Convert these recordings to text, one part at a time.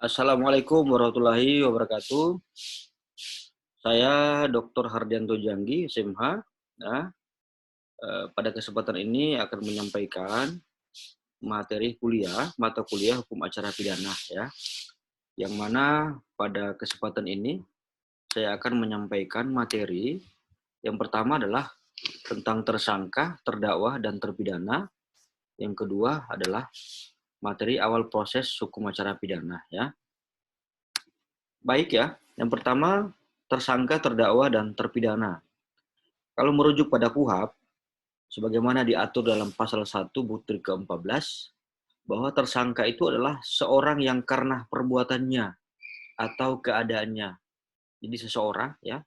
Assalamualaikum warahmatullahi wabarakatuh. Saya Dr. Hardianto Janggi, SMH. Nah, pada kesempatan ini akan menyampaikan materi kuliah, mata kuliah hukum acara pidana, ya. Yang mana pada kesempatan ini saya akan menyampaikan materi yang pertama adalah tentang tersangka, terdakwa, dan terpidana. Yang kedua adalah materi awal proses hukum acara pidana, ya. Baik ya, yang pertama tersangka, terdakwa, dan terpidana. Kalau merujuk pada KUHP, sebagaimana diatur dalam pasal 1 butir ke-14, bahwa tersangka itu adalah seorang yang karena perbuatannya atau keadaannya. Jadi seseorang ya,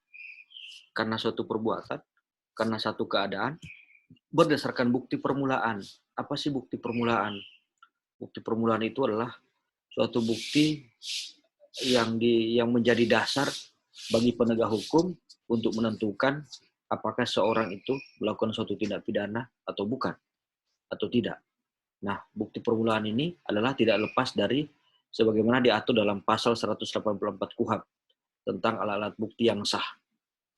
karena suatu perbuatan, karena satu keadaan, berdasarkan bukti permulaan. Apa sih bukti permulaan? Bukti permulaan itu adalah suatu bukti yang menjadi dasar bagi penegak hukum untuk menentukan apakah seorang itu melakukan suatu tindak pidana atau bukan, atau tidak. Nah, bukti permulaan ini adalah tidak lepas dari sebagaimana diatur dalam pasal 184 KUHP tentang alat-alat bukti yang sah.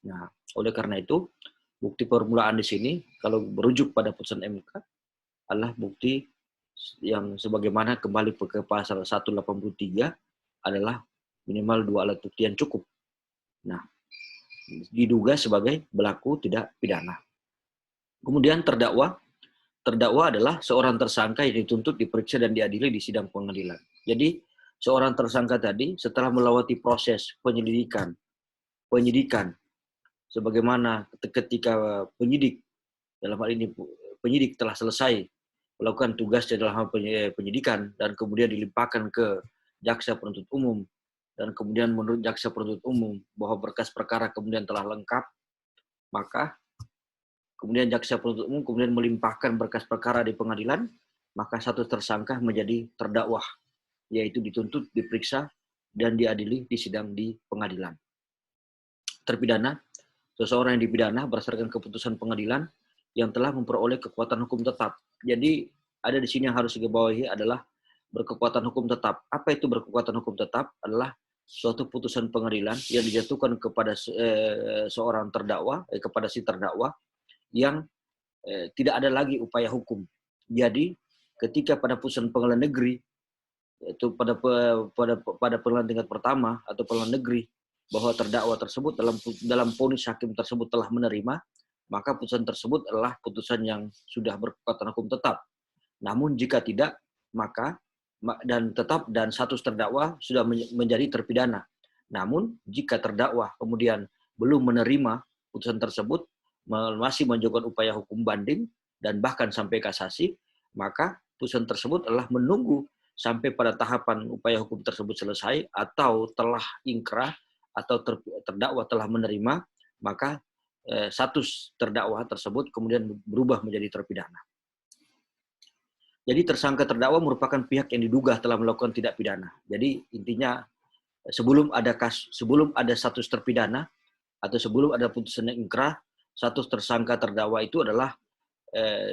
Nah, oleh karena itu, bukti permulaan di sini, kalau merujuk pada putusan MK, adalah bukti yang sebagaimana kembali ke pasal 183 adalah minimal 2 alat bukti yang cukup. Nah, diduga sebagai pelaku tidak pidana. Kemudian terdakwa adalah seorang tersangka yang dituntut, diperiksa, dan diadili di sidang pengadilan. Jadi, seorang tersangka tadi setelah melewati proses penyelidikan, sebagaimana ketika penyidik, dalam hal ini penyidik telah selesai melakukan tugasnya dalam hal penyidikan, dan kemudian dilimpahkan ke jaksa penuntut umum, dan kemudian menurut jaksa penuntut umum bahwa berkas perkara kemudian telah lengkap, maka kemudian jaksa penuntut umum kemudian melimpahkan berkas perkara di pengadilan, maka satu tersangka menjadi terdakwa, yaitu dituntut, diperiksa, dan diadili di sidang di pengadilan. Terpidana, seseorang yang dipidana berdasarkan keputusan pengadilan yang telah memperoleh kekuatan hukum tetap. Jadi ada di sini yang harus digarisbawahi adalah berkekuatan hukum tetap. Apa itu berkekuatan hukum tetap? Adalah suatu putusan pengadilan yang dijatuhkan kepada seorang terdakwa, kepada si terdakwa, yang tidak ada lagi upaya hukum. Jadi ketika pada putusan pengadilan negeri, yaitu pada pengadilan tingkat pertama atau pengadilan negeri, bahwa terdakwa tersebut dalam vonis hakim tersebut telah menerima, maka putusan tersebut adalah putusan yang sudah berkekuatan hukum tetap. Namun jika tidak, maka dan status terdakwa sudah menjadi terpidana. Namun jika terdakwa kemudian belum menerima putusan tersebut, masih mengajukan upaya hukum banding dan bahkan sampai kasasi, maka putusan tersebut adalah menunggu sampai pada tahapan upaya hukum tersebut selesai atau telah ingkrah atau terdakwa telah menerima, maka status terdakwa tersebut kemudian berubah menjadi terpidana. Jadi tersangka terdakwa merupakan pihak yang diduga telah melakukan tindak pidana. Jadi intinya sebelum ada status terpidana atau sebelum ada putusan yang ingkrah, status tersangka terdakwa itu adalah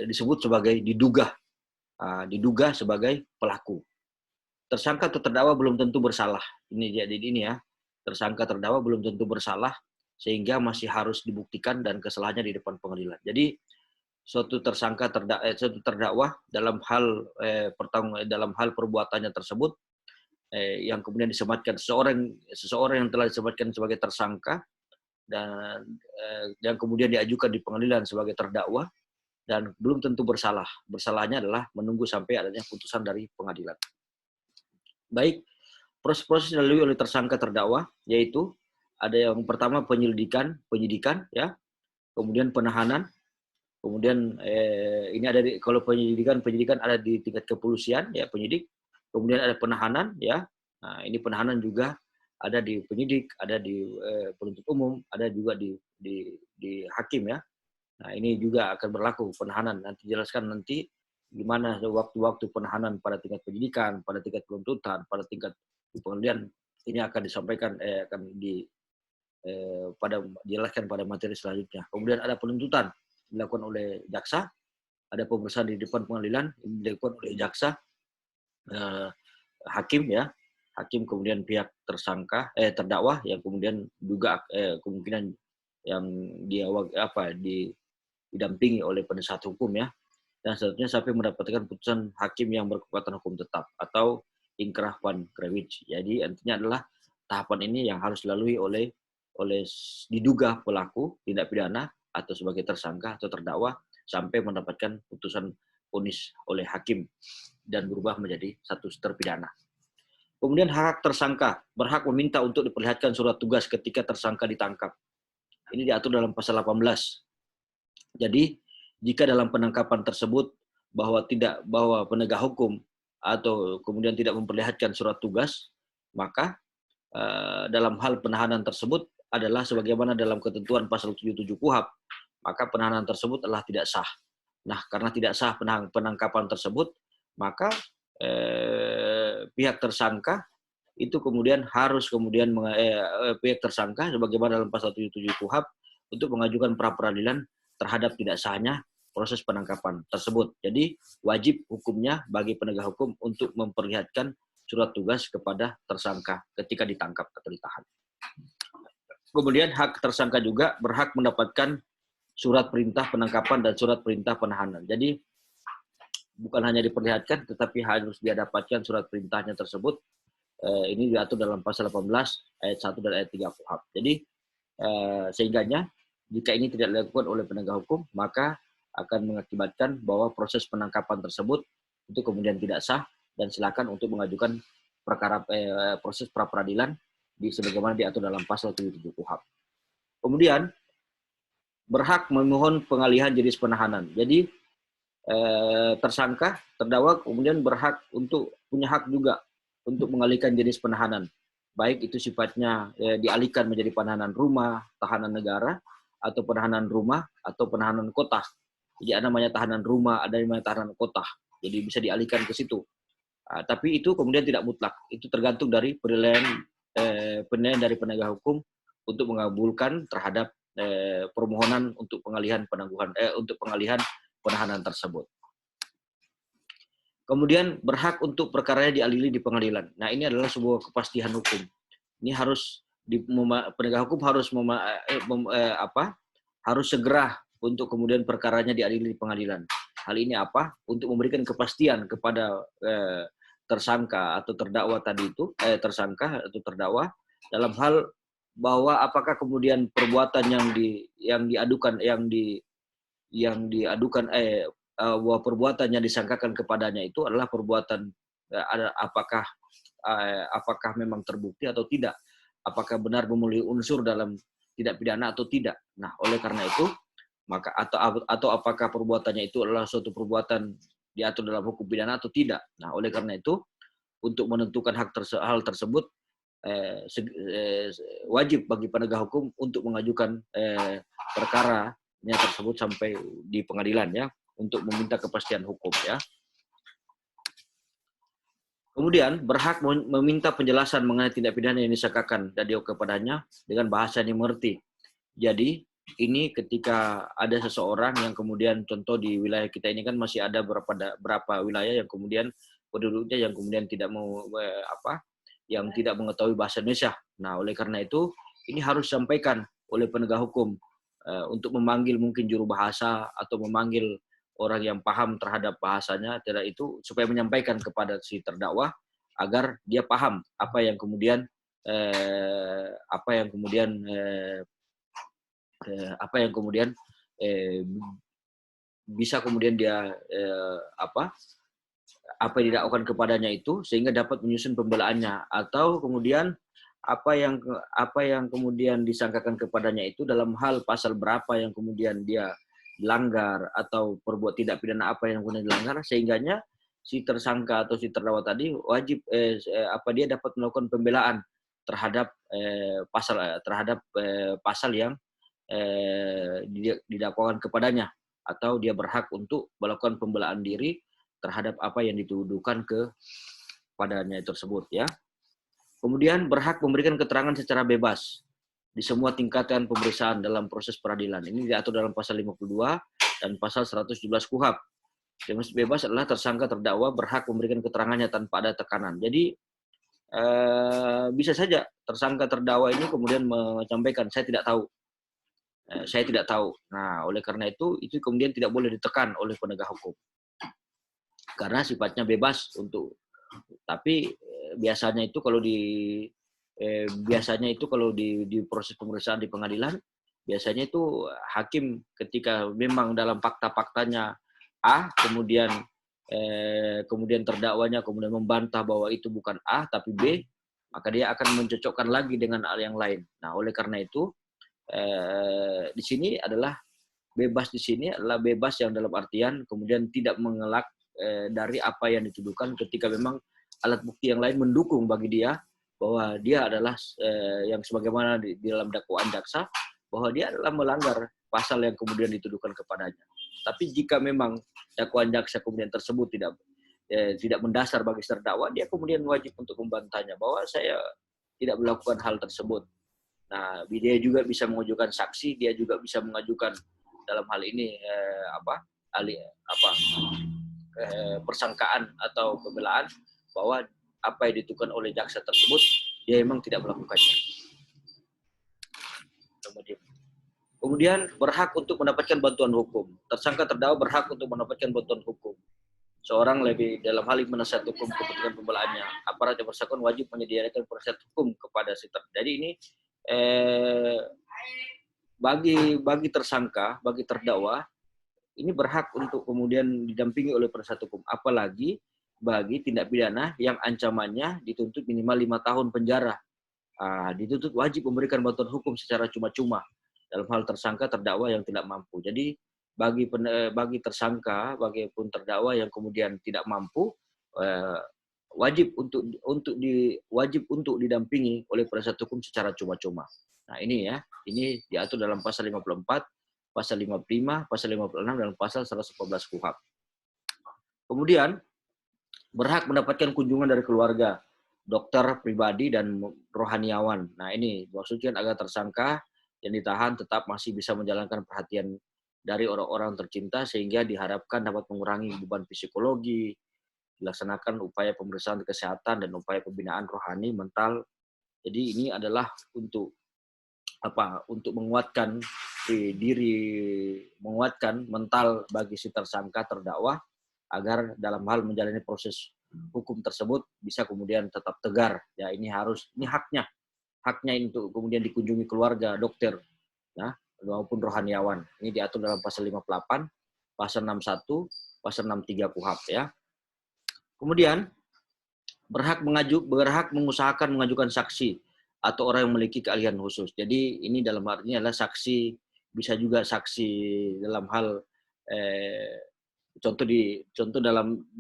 disebut sebagai diduga sebagai pelaku. Tersangka atau terdakwa belum tentu bersalah. Ini ya. Tersangka terdakwa belum tentu bersalah sehingga masih harus dibuktikan dan kesalahannya di depan pengadilan. Jadi suatu terdakwa dalam hal perbuatannya tersebut yang kemudian disematkan seseorang yang telah disematkan sebagai tersangka dan yang kemudian diajukan di pengadilan sebagai terdakwa dan belum tentu bersalah. Bersalahnya adalah menunggu sampai adanya putusan dari pengadilan. Baik, proses-proses dilalui oleh tersangka terdakwa yaitu ada yang pertama penyidikan ya, kemudian penahanan, kemudian ini ada kalau penyidikan ada di tingkat kepolisian ya, penyidik, kemudian ada penahanan ya. Nah, ini penahanan juga ada di penyidik, ada di penuntut umum, ada juga di hakim ya. Nah, ini juga akan berlaku penahanan. Nanti jelaskan gimana waktu-waktu penahanan pada tingkat penyidikan, pada tingkat penuntutan, pada tingkat pengadilan. Ini akan disampaikan dijelaskan pada materi selanjutnya. Kemudian ada penuntutan dilakukan oleh jaksa, ada pemeriksaan di depan pengadilan dilakukan oleh jaksa, hakim ya. hakim kemudian pihak tersangka terdakwa yang kemudian juga kemungkinan yang dia didampingi oleh penasihat hukum ya, dan seterusnya sampai mendapatkan putusan hakim yang berkekuatan hukum tetap atau ingkrah van Krewitz. Jadi intinya adalah tahapan ini yang harus dilalui oleh diduga pelaku tindak pidana atau sebagai tersangka atau terdakwa sampai mendapatkan putusan vonis oleh hakim dan berubah menjadi status terpidana. Kemudian hak tersangka berhak meminta untuk diperlihatkan surat tugas ketika tersangka ditangkap. Ini diatur dalam pasal 18. Jadi jika dalam penangkapan tersebut bahwa penegak hukum atau kemudian tidak memperlihatkan surat tugas, maka dalam hal penahanan tersebut adalah sebagaimana dalam ketentuan pasal 77 KUHP, maka penahanan tersebut adalah tidak sah. Nah, karena tidak sah penangkapan tersebut, maka pihak tersangka itu kemudian harus pihak tersangka sebagaimana dalam pasal 77 KUHP untuk mengajukan pra peradilan terhadap tidak sahnya proses penangkapan tersebut. Jadi wajib hukumnya bagi penegak hukum untuk memperlihatkan surat tugas kepada tersangka ketika ditangkap atau ditahan. Kemudian hak tersangka juga berhak mendapatkan surat perintah penangkapan dan surat perintah penahanan. Jadi bukan hanya diperlihatkan, tetapi harus dia dapatkan surat perintahnya tersebut. Ini diatur dalam pasal 18 ayat 1 dan ayat 3 KUHP. Jadi sehingganya jika ini tidak dilakukan oleh penegak hukum, maka akan mengakibatkan bahwa proses penangkapan tersebut itu kemudian tidak sah dan silakan untuk mengajukan perkara proses pra peradilan sebagaimana diatur dalam pasal 77 KUHP. Kemudian berhak memohon pengalihan jenis penahanan. Jadi tersangka, terdakwa kemudian berhak untuk punya hak juga untuk mengalihkan jenis penahanan. Baik itu sifatnya dialihkan menjadi penahanan rumah, tahanan negara, atau penahanan rumah, atau penahanan kota. Jadi ada namanya tahanan rumah, ada namanya tahanan kota. Jadi bisa dialihkan ke situ. Tapi itu kemudian tidak mutlak. Itu tergantung dari penilaian dari penegak hukum untuk mengabulkan terhadap permohonan untuk pengalihan pengalihan penahanan tersebut. Kemudian berhak untuk perkaranya diadili di pengadilan. Nah, ini adalah sebuah kepastian hukum. Ini harus penegak hukum harus segera untuk kemudian perkaranya diadili di pengadilan. Hal ini apa? Untuk memberikan kepastian kepada tersangka atau terdakwa tadi itu, tersangka atau terdakwa dalam hal bahwa apakah kemudian perbuatan yang diadukan bahwa perbuatan yang disangkakan kepadanya itu adalah perbuatan apakah memang terbukti atau tidak, apakah benar memenuhi unsur dalam tindak pidana atau tidak. Nah, oleh karena itu maka atau apakah perbuatannya itu adalah suatu perbuatan diatur dalam hukum pidana atau tidak. Nah, oleh karena itu untuk menentukan hal tersebut wajib bagi penegak hukum untuk mengajukan perkaranya tersebut sampai di pengadilan ya, untuk meminta kepastian hukum ya. Kemudian berhak meminta penjelasan mengenai tindak pidana yang disangkakan dan kepadanya dengan bahasa yang dimengerti. Jadi ini ketika ada seseorang yang kemudian contoh di wilayah kita ini kan masih ada berapa wilayah yang kemudian penduduknya yang kemudian tidak yang tidak mengetahui bahasa Indonesia. Nah, oleh karena itu ini harus disampaikan oleh penegak hukum untuk memanggil mungkin juru bahasa atau memanggil orang yang paham terhadap bahasanya, tidak itu supaya menyampaikan kepada si terdakwa agar dia paham apa yang kemudian bisa kemudian dia apa yang didakwahkan kepadanya itu sehingga dapat menyusun pembelaannya, atau kemudian apa yang kemudian disangkakan kepadanya itu dalam hal pasal berapa yang kemudian dia dilanggar atau perbuat tidak pidana apa yang kemudian dilanggar sehingganya si tersangka atau si terdakwa tadi wajib dia dapat melakukan pembelaan terhadap pasal yang didakwakan kepadanya, atau dia berhak untuk melakukan pembelaan diri terhadap apa yang dituduhkan kepadanya tersebut ya. Kemudian berhak memberikan keterangan secara bebas di semua tingkatan pemeriksaan dalam proses peradilan. Ini diatur dalam pasal 52 dan pasal 117 KUHP. Bebas adalah tersangka terdakwa berhak memberikan keterangannya tanpa ada tekanan. Jadi bisa saja tersangka terdakwa ini kemudian menyampaikan saya tidak tahu. Saya tidak tahu. Nah, oleh karena itu kemudian tidak boleh ditekan oleh penegak hukum. Karena sifatnya bebas untuk, tapi biasanya itu kalau di proses pemeriksaan di pengadilan, biasanya itu hakim ketika memang dalam fakta-faktanya A, kemudian terdakwanya kemudian membantah bahwa itu bukan A tapi B, maka dia akan mencocokkan lagi dengan hal yang lain. Nah, oleh karena itu di sini adalah bebas yang dalam artian kemudian tidak mengelak dari apa yang dituduhkan ketika memang alat bukti yang lain mendukung bagi dia bahwa dia adalah yang sebagaimana di dalam dakwaan jaksa, bahwa dia adalah melanggar pasal yang kemudian dituduhkan kepadanya. Tapi jika memang dakwaan jaksa kemudian tersebut tidak mendasar bagi terdakwa, dia kemudian wajib untuk membantahnya bahwa saya tidak melakukan hal tersebut. Nah, dia juga bisa mengajukan saksi, dia juga bisa mengajukan dalam hal ini persangkaan atau pembelaan bahwa apa yang dituduhkan oleh jaksa tersebut dia memang tidak melakukannya. Kemudian berhak untuk mendapatkan bantuan hukum. Tersangka terdakwa berhak untuk mendapatkan bantuan hukum. Seorang lebih dalam hal penasihat hukum kepentingan pembelaannya. Aparat yang bersangkutan wajib menyediakan penasihat hukum kepada si terdakwa. Jadi ini bagi tersangka, bagi terdakwa, ini berhak untuk kemudian didampingi oleh penasihat hukum. Apalagi bagi tindak pidana yang ancamannya dituntut minimal 5 tahun penjara. Dituntut wajib memberikan bantuan hukum secara cuma-cuma dalam hal tersangka terdakwa yang tidak mampu. Jadi bagi tersangka, bagipun terdakwa yang kemudian tidak mampu, wajib untuk didampingi oleh penasihat hukum secara cuma-cuma. Nah, ini ya, ini diatur dalam pasal 54, pasal 55, pasal 56 dan pasal 114 KUHP. Kemudian berhak mendapatkan kunjungan dari keluarga, dokter pribadi dan rohaniawan. Nah, ini maksudnya agar tersangka yang ditahan tetap masih bisa menjalankan perhatian dari orang-orang tercinta sehingga diharapkan dapat mengurangi beban psikologi, dilaksanakan upaya pemeriksaan kesehatan dan upaya pembinaan rohani, mental. Jadi ini adalah untuk menguatkan diri, menguatkan mental bagi si tersangka terdakwa agar dalam hal menjalani proses hukum tersebut bisa kemudian tetap tegar. Ya, ini haknya untuk kemudian dikunjungi keluarga, dokter, ya, maupun rohaniawan. Ini diatur dalam pasal 58, pasal 61, pasal 63 KUHP ya. Kemudian berhak mengusahakan mengajukan saksi atau orang yang memiliki keahlian khusus. Jadi ini dalam artinya adalah saksi, bisa juga saksi dalam hal contoh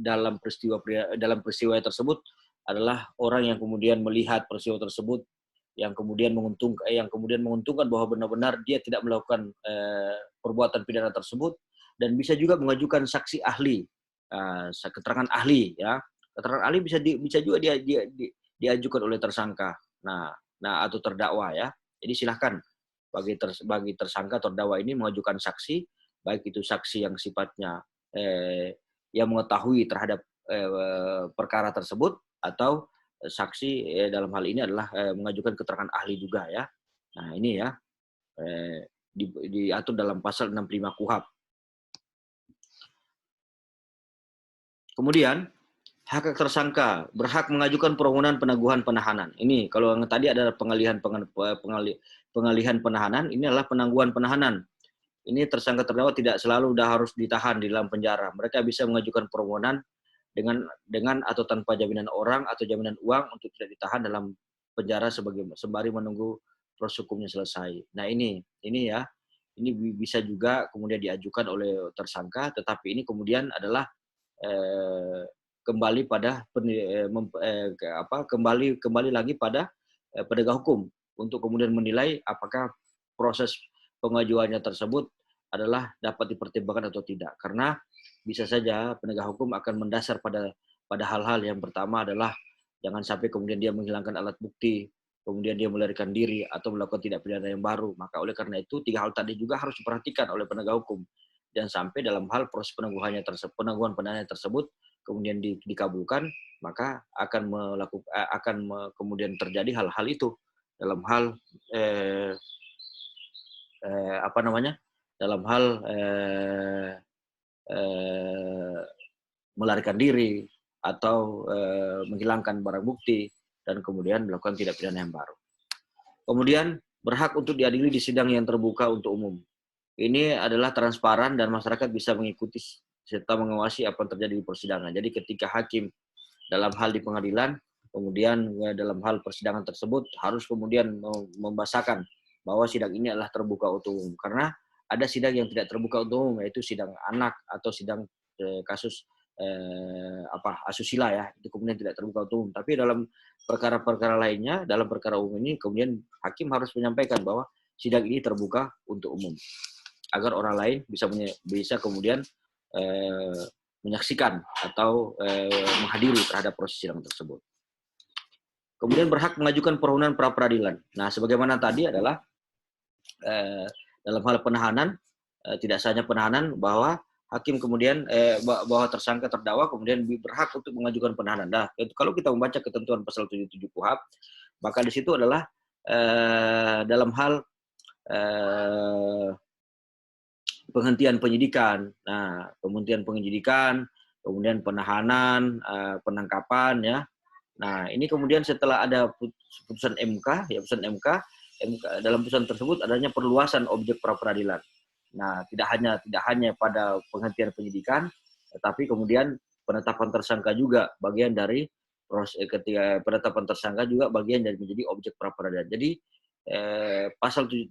dalam peristiwa tersebut adalah orang yang kemudian melihat peristiwa tersebut yang kemudian menguntungkan bahwa benar-benar dia tidak melakukan perbuatan pidana tersebut, dan bisa juga mengajukan saksi ahli, keterangan ahli ya. Keterangan ahli bisa juga diajukan oleh tersangka. Nah atau terdakwa ya. Jadi silahkan bagi tersangka terdakwa ini mengajukan saksi, baik itu saksi yang sifatnya yang mengetahui terhadap perkara tersebut, atau saksi dalam hal ini adalah mengajukan keterangan ahli juga ya. Nah ini ya diatur dalam pasal 65 KUHP. Kemudian hak tersangka berhak mengajukan permohonan penangguhan penahanan. Ini kalau yang tadi adalah pengalihan penahanan, ini adalah penangguhan penahanan. Ini tersangka terdakwa tidak selalu harus ditahan di dalam penjara. Mereka bisa mengajukan permohonan dengan atau tanpa jaminan orang atau jaminan uang untuk tidak ditahan dalam penjara sembari menunggu proses hukumnya selesai. Nah ini ya, ini bisa juga kemudian diajukan oleh tersangka, tetapi ini kemudian adalah kembali lagi pada penegak hukum untuk kemudian menilai apakah proses pengajuannya tersebut adalah dapat dipertimbangkan atau tidak. Karena bisa saja penegak hukum akan mendasar pada hal-hal yang pertama adalah jangan sampai kemudian dia menghilangkan alat bukti, kemudian dia melarikan diri atau melakukan tindak pidana yang baru. Maka oleh karena itu 3 hal tadi juga harus diperhatikan oleh penegak hukum. Dan sampai dalam hal proses penangguhan penahanan tersebut kemudian dikabulkan, maka kemudian terjadi hal-hal itu dalam hal apa namanya, dalam hal melarikan diri atau menghilangkan barang bukti dan kemudian melakukan tindak pidana yang baru. Kemudian berhak untuk diadili di sidang yang terbuka untuk umum. Ini adalah transparan dan masyarakat bisa mengikuti serta mengawasi apa yang terjadi di persidangan. Jadi ketika hakim dalam hal di pengadilan, kemudian dalam hal persidangan tersebut harus kemudian membahasakan bahwa sidang ini adalah terbuka untuk umum. Karena ada sidang yang tidak terbuka untuk umum, yaitu sidang anak atau sidang kasus asusila ya, itu kemudian tidak terbuka untuk umum. Tapi dalam perkara-perkara lainnya, dalam perkara umum ini kemudian hakim harus menyampaikan bahwa sidang ini terbuka untuk umum, agar orang lain bisa kemudian menyaksikan atau menghadiri terhadap proses sidang tersebut. Kemudian berhak mengajukan permohonan pra peradilan. Nah, sebagaimana tadi adalah dalam hal penahanan, tidak hanya penahanan, bahwa hakim kemudian bahwa tersangka terdakwa kemudian berhak untuk mengajukan penahanan. Nah, kalau kita membaca ketentuan pasal 77 KUHP, maka di situ adalah dalam hal penghentian penyidikan. Nah, penghentian penyidikan, kemudian penahanan, penangkapan ya. Nah, ini kemudian setelah ada putusan MK, ya putusan MK dalam putusan tersebut adanya perluasan objek pra peradilan. Nah, tidak hanya pada penghentian penyidikan, tetapi kemudian penetapan tersangka juga bagian dari proses. Ketika penetapan tersangka juga bagian dari menjadi objek pra peradilan. Jadi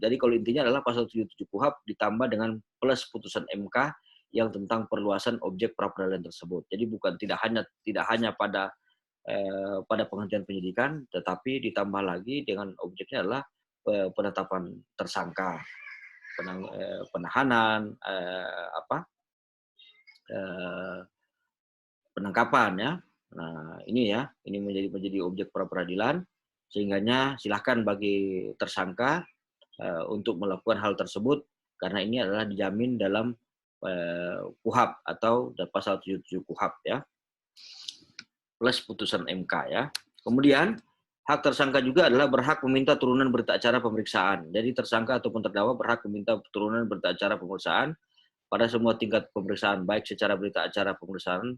jadi kalau intinya adalah pasal 77 KUHP ditambah dengan plus putusan MK yang tentang perluasan objek pra peradilan tersebut. Jadi tidak hanya pada penghentian penyidikan, tetapi ditambah lagi dengan objeknya adalah penetapan tersangka, penahanan, penangkapan ya. Nah, ini menjadi objek pra peradilan, sehingganya silahkan bagi tersangka untuk melakukan hal tersebut karena ini adalah dijamin dalam KUHP atau pasal 77 KUHP ya, plus putusan MK ya. Kemudian hak tersangka juga adalah berhak meminta turunan berita acara pemeriksaan. Jadi tersangka ataupun terdakwa berhak meminta turunan berita acara pemeriksaan pada semua tingkat pemeriksaan, baik secara berita acara pemeriksaan,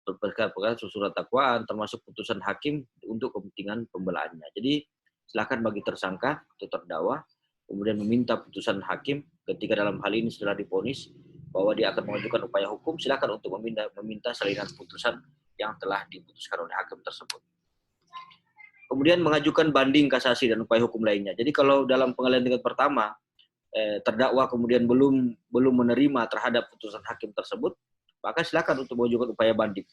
perkara surat dakwaan, termasuk putusan hakim untuk kepentingan pembelaannya. Jadi silakan bagi tersangka atau terdakwa kemudian meminta putusan hakim ketika dalam hal ini setelah divonis bahwa dia akan mengajukan upaya hukum, silakan untuk meminta salinan putusan yang telah diputuskan oleh hakim tersebut. Kemudian mengajukan banding kasasi dan upaya hukum lainnya. Jadi kalau dalam pengadilan tingkat pertama terdakwa kemudian belum menerima terhadap putusan hakim tersebut, maka silakan untuk mengajukan upaya banding.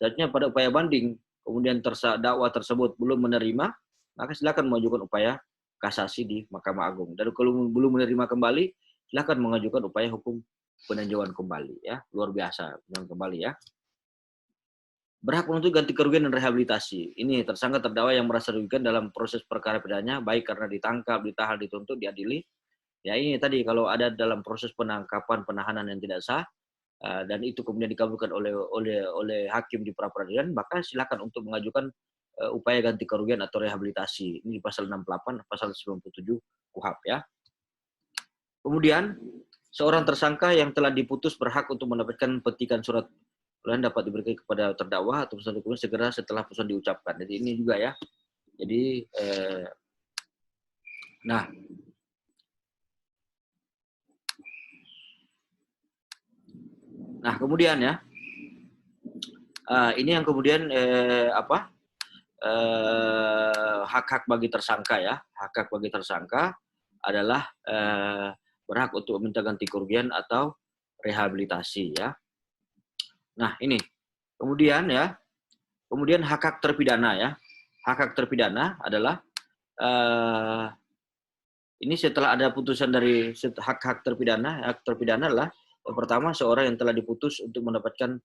Selanjutnya pada upaya banding kemudian terdakwa tersebut belum menerima, maka silakan mengajukan upaya kasasi di Mahkamah Agung. Dan kalau belum menerima kembali, silakan mengajukan upaya hukum peninjauan kembali ya. Luar biasa, peninjauan kembali ya. Berhak menuntut ganti kerugian dan rehabilitasi. Ini tersangka terdakwa yang merasa dirugikan dalam proses perkara pidananya, baik karena ditangkap, ditahan, dituntut, diadili. Ya ini tadi kalau ada dalam proses penangkapan, penahanan yang tidak sah, dan itu kemudian dikabulkan oleh hakim di pra peradilan, maka silakan untuk mengajukan upaya ganti kerugian atau rehabilitasi. Ini di pasal 68, pasal 97 KUHP ya. Kemudian seorang tersangka yang telah diputus berhak untuk mendapatkan petikan surat pelayanan dapat diberikan kepada terdakwa atau penuntut umum segera setelah putusan diucapkan. Jadi ini juga ya. Jadi Nah, kemudian ya, ini yang kemudian hak-hak bagi tersangka ya, hak-hak bagi tersangka adalah berhak untuk meminta ganti kerugian atau rehabilitasi ya. Nah ini, kemudian hak-hak terpidana ya, hak-hak terpidana adalah ini setelah ada putusan dari hak-hak terpidana. Hak terpidana adalah yang pertama seorang yang telah diputus untuk mendapatkan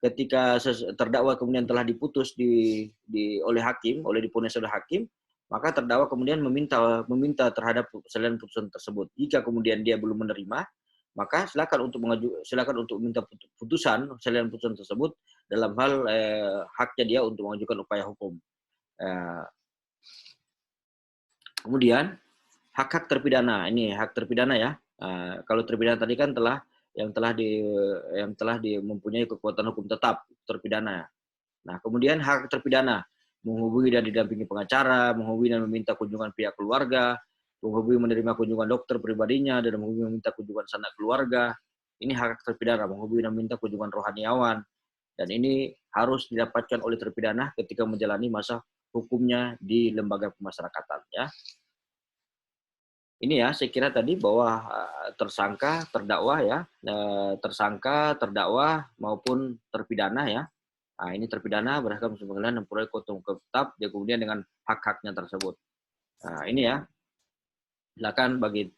ketika terdakwa kemudian telah diputus oleh hakim, divonis oleh hakim, maka terdakwa kemudian meminta terhadap salinan putusan tersebut. Jika kemudian dia belum menerima, maka silakan untuk minta putusan selain putusan tersebut dalam hal haknya dia untuk mengajukan upaya hukum. Kemudian hak-hak terpidana, ini hak terpidana ya. Kalau terpidana tadi kan yang telah mempunyai kekuatan hukum tetap terpidana. Nah, kemudian hak terpidana menghubungi dan didampingi pengacara, menghubungi dan meminta kunjungan pihak keluarga, menghubungi menerima kunjungan dokter pribadinya, dan menghubungi meminta kunjungan sanak keluarga. Ini hak terpidana, menghubungi dan meminta kunjungan rohaniawan. Dan ini harus didapatkan oleh terpidana ketika menjalani masa hukumnya di lembaga pemasyarakatan. Ya. Ini ya, saya kira tadi bahwa tersangka, terdakwa ya, tersangka, terdakwa maupun terpidana ya. Nah, ini terpidana berdasarkan pengadilan memperoleh keuntungan tetap, dan kemudian dengan hak-haknya tersebut. Nah, ini ya, silakan bagi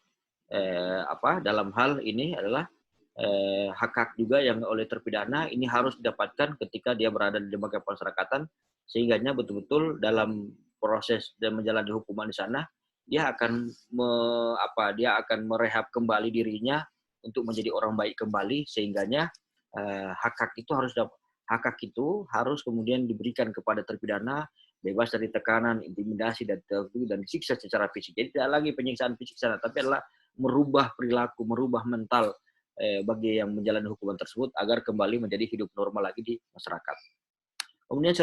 dalam hal ini adalah hak-hak juga yang oleh terpidana ini harus didapatkan ketika dia berada di lembaga pemasyarakatan, sehingga betul-betul dalam proses dan menjalani hukuman di sana dia akan merehab kembali dirinya untuk menjadi orang baik kembali, sehingga hak-hak itu harus kemudian diberikan kepada terpidana, bebas dari tekanan, intimidasi, dan disiksa secara fisik. Jadi tidak lagi penyiksaan fisik sana, tapi adalah merubah perilaku, merubah mental bagi yang menjalani hukuman tersebut agar kembali menjadi hidup normal lagi di masyarakat. Kemudian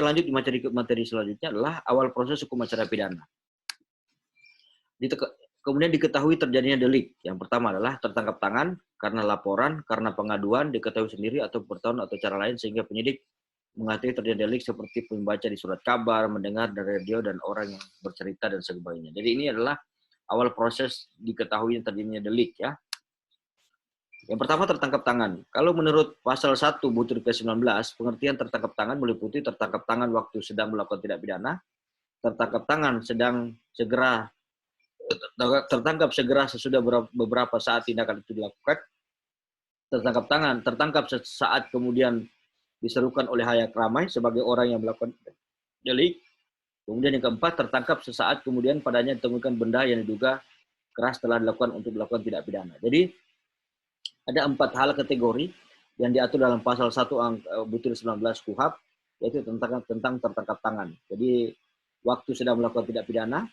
materi selanjutnya adalah awal proses hukum acara pidana. Kemudian diketahui terjadinya delik. Yang pertama adalah tertangkap tangan karena laporan, karena pengaduan, diketahui sendiri atau bertahun atau cara lain sehingga penyidik mengetahui terjadi delik seperti membaca di surat kabar, mendengar dari radio dan orang yang bercerita dan sebagainya. Jadi ini adalah awal proses diketahui terjadinya delik ya. Yang pertama tertangkap tangan. Kalau menurut pasal 1 butir ke-19, pengertian tertangkap tangan meliputi tertangkap tangan waktu sedang melakukan tindak pidana, tertangkap tangan tertangkap segera sesudah beberapa saat tindakan itu dilakukan, tertangkap saat kemudian diserukan oleh halayak ramai sebagai orang yang melakukan delik. Kemudian yang keempat, tertangkap sesaat kemudian padanya ditemukan benda yang diduga keras telah dilakukan untuk melakukan tindak pidana. Jadi ada 4 hal kategori yang diatur dalam pasal 1 butir 19 KUHP, yaitu tentang tertangkap tangan. Jadi waktu sedang melakukan tindak pidana,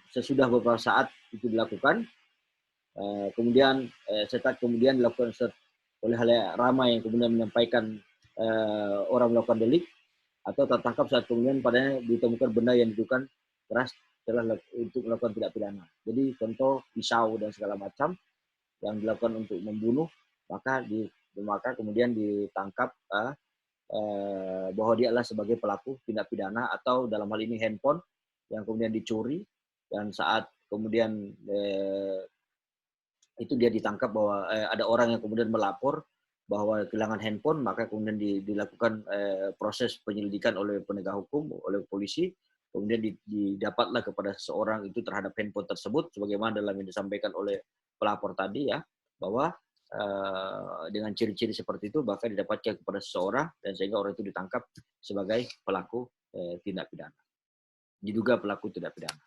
sesudah beberapa saat itu dilakukan, kemudian dilakukan oleh halayak ramai yang kemudian menyampaikan orang melakukan delik, atau tertangkap saat kemudian padanya ditemukan benda yang diduga keras telah untuk melakukan tindak pidana. Jadi contoh pisau dan segala macam yang dilakukan untuk membunuh, maka kemudian ditangkap bahwa dia adalah sebagai pelaku tindak pidana, atau dalam hal ini handphone yang kemudian dicuri dan saat kemudian itu dia ditangkap bahwa ada orang yang kemudian melapor bahwa kehilangan handphone, maka kemudian dilakukan proses penyelidikan oleh penegak hukum, oleh polisi, kemudian didapatlah kepada seseorang itu terhadap handphone tersebut, sebagaimana dalam yang disampaikan oleh pelapor tadi ya, bahwa dengan ciri-ciri seperti itu bahkan didapatkan kepada seseorang, dan sehingga orang itu ditangkap sebagai pelaku tindak pidana, diduga pelaku tindak pidana.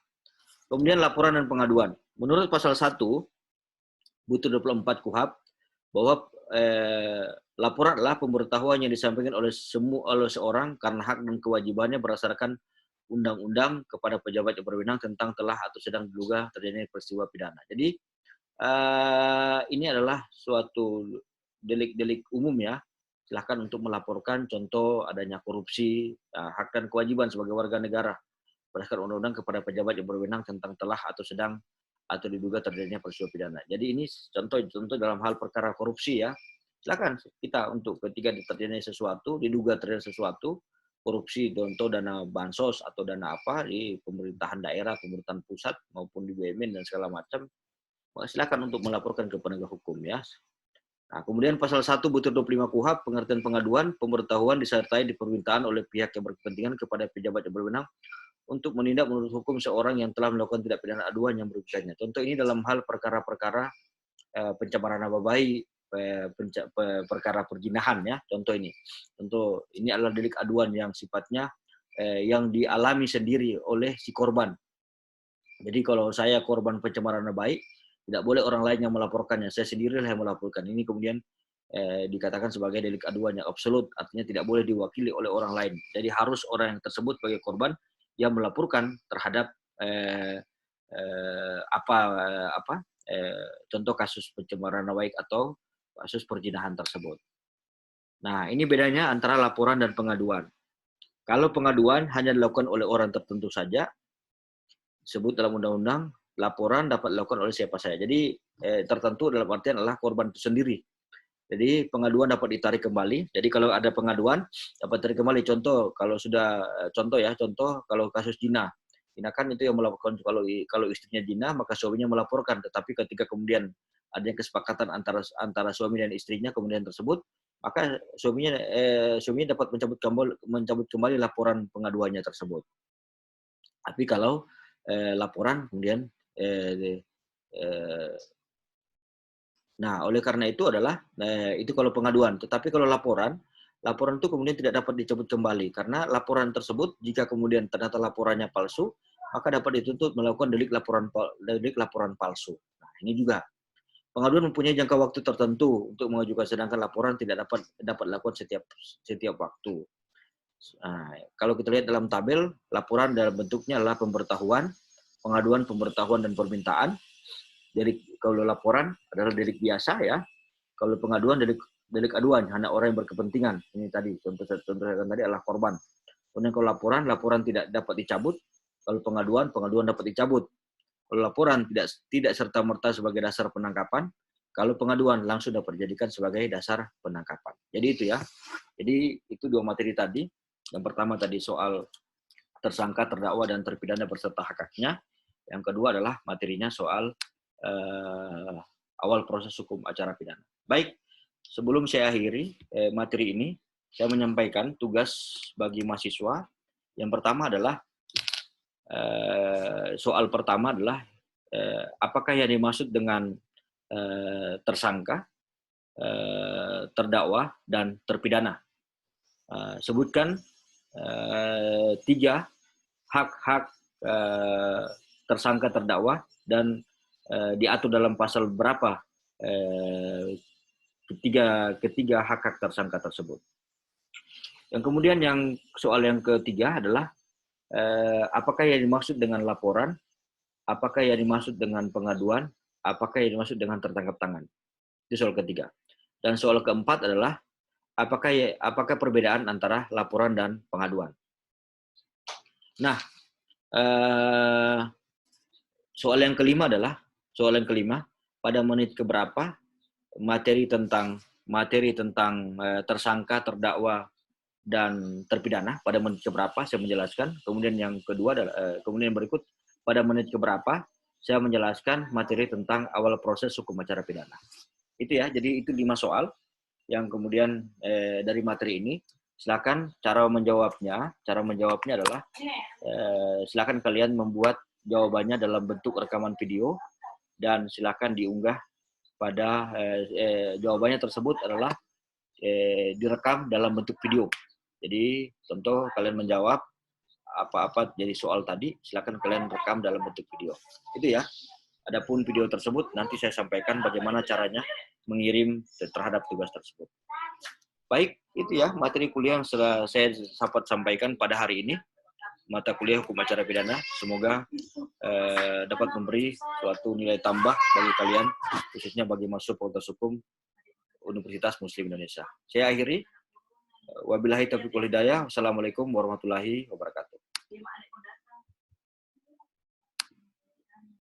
Kemudian laporan dan pengaduan. Menurut pasal 1 butir 24 KUHP, bahwa laporan adalah pemberitahuan yang disampaikan oleh seorang karena hak dan kewajibannya berdasarkan undang-undang kepada pejabat yang berwenang tentang telah atau sedang diduga terjadinya peristiwa pidana. Jadi ini adalah suatu delik-delik umum ya. Silahkan untuk melaporkan contoh adanya korupsi, hak dan kewajiban sebagai warga negara berdasarkan undang-undang kepada pejabat yang berwenang tentang telah atau sedang atau diduga terjadinya peristiwa pidana. Jadi ini contoh dalam hal perkara korupsi ya. Silakan kita untuk ketika terjadi sesuatu, diduga terjadi sesuatu, korupsi contoh dana bansos atau dana apa di pemerintahan daerah, pemerintahan pusat maupun di BUMN dan segala macam, silakan untuk melaporkan ke penegak hukum ya. Nah, kemudian pasal 1 butir 25 KUHP, pengertian pengaduan, pemberitahuan disertai di permintaan oleh pihak yang berkepentingan kepada pejabat yang berwenang untuk menindak menurut hukum seorang yang telah melakukan tindak pidana aduan yang merugikannya. Contoh ini dalam hal perkara-perkara pencemaran nama baik, perkara perzinahan ya. Contoh ini adalah delik aduan yang sifatnya yang dialami sendiri oleh si korban. Jadi kalau saya korban pencemaran nama baik, Tidak boleh orang lain yang melaporkannya. Saya sendirilah yang melaporkan. Ini kemudian dikatakan sebagai delik aduan yang absolut, artinya tidak boleh diwakili oleh orang lain. Jadi harus orang yang tersebut sebagai korban yang melaporkan terhadap contoh kasus pencemaran nama baik atau kasus perzinahan tersebut. Nah, ini bedanya antara laporan dan pengaduan. Kalau pengaduan hanya dilakukan oleh orang tertentu saja, disebut dalam undang-undang, laporan dapat dilakukan oleh siapa saja. Jadi tertentu dalam artian adalah korban itu sendiri. Jadi pengaduan dapat ditarik kembali. Jadi kalau ada pengaduan dapat ditarik kembali. Contoh kalau kasus zina. Zina kan itu yang melaporkan, kalau istrinya zina maka suaminya melaporkan. Tetapi ketika kemudian ada kesepakatan antara suami dan istrinya kemudian tersebut, maka suaminya dapat mencabut kembali laporan pengaduannya tersebut. Tapi kalau laporan kemudian nah, oleh karena itu adalah itu kalau pengaduan. Tetapi kalau laporan itu kemudian tidak dapat dicabut kembali karena laporan tersebut jika kemudian ternyata laporannya palsu, maka dapat dituntut melakukan delik laporan palsu. Nah, ini juga pengaduan mempunyai jangka waktu tertentu untuk mengajukan, sedangkan laporan tidak dapat dilakukan setiap waktu. Nah, kalau kita lihat dalam tabel, laporan dalam bentuknya adalah pemberitahuan, pengaduan, pemberitahuan dan permintaan. Delik kalau laporan adalah delik biasa ya. Kalau pengaduan delik aduan, hanya orang yang berkepentingan. Ini tadi contoh tadi adalah korban. Kemudian kalau laporan tidak dapat dicabut. Kalau pengaduan dapat dicabut. Kalau laporan tidak serta-merta sebagai dasar penangkapan. Kalau pengaduan langsung dapat dijadikan sebagai dasar penangkapan. Jadi itu ya. Jadi itu dua materi tadi. Yang pertama tadi soal tersangka, terdakwa, dan terpidana berserta hak-haknya. Yang kedua adalah materinya soal awal proses hukum acara pidana. Baik, sebelum saya akhiri materi ini, saya menyampaikan tugas bagi mahasiswa. Yang pertama adalah soal pertama adalah apakah yang dimaksud dengan tersangka, terdakwa, dan terpidana. Sebutkan 3 hak-hak tersangka, terdakwa, dan diatur dalam pasal berapa ketiga hak-hak tersangka tersebut. Yang kemudian soal yang ketiga adalah apakah yang dimaksud dengan laporan, apakah yang dimaksud dengan pengaduan, apakah yang dimaksud dengan tertangkap tangan. Itu soal ketiga. Dan soal keempat adalah apakah perbedaan antara laporan dan pengaduan. Nah, soal yang kelima pada menit keberapa materi tentang tersangka, terdakwa, dan terpidana pada menit keberapa saya menjelaskan. Kemudian yang kedua kemudian berikut pada menit keberapa saya menjelaskan materi tentang awal proses hukum acara pidana. Itu ya. Jadi itu 5 soal yang kemudian dari materi ini. Silakan cara menjawabnya adalah silakan kalian membuat jawabannya dalam bentuk rekaman video dan silakan diunggah pada jawabannya tersebut adalah direkam dalam bentuk video. Jadi contoh kalian menjawab apa-apa jadi soal tadi, silakan kalian rekam dalam bentuk video. Itu ya. Adapun video tersebut nanti saya sampaikan bagaimana caranya mengirim terhadap tugas tersebut. Baik, itu ya materi kuliah yang sudah saya sempat sampaikan pada hari ini. Mata kuliah hukum acara pidana. Semoga dapat memberi suatu nilai tambah bagi kalian, khususnya bagi mahasiswa Fakultas Hukum Universitas Muslim Indonesia. Saya akhiri. Wabillahi taufiq wal hidayah. Wassalamualaikum warahmatullahi wabarakatuh.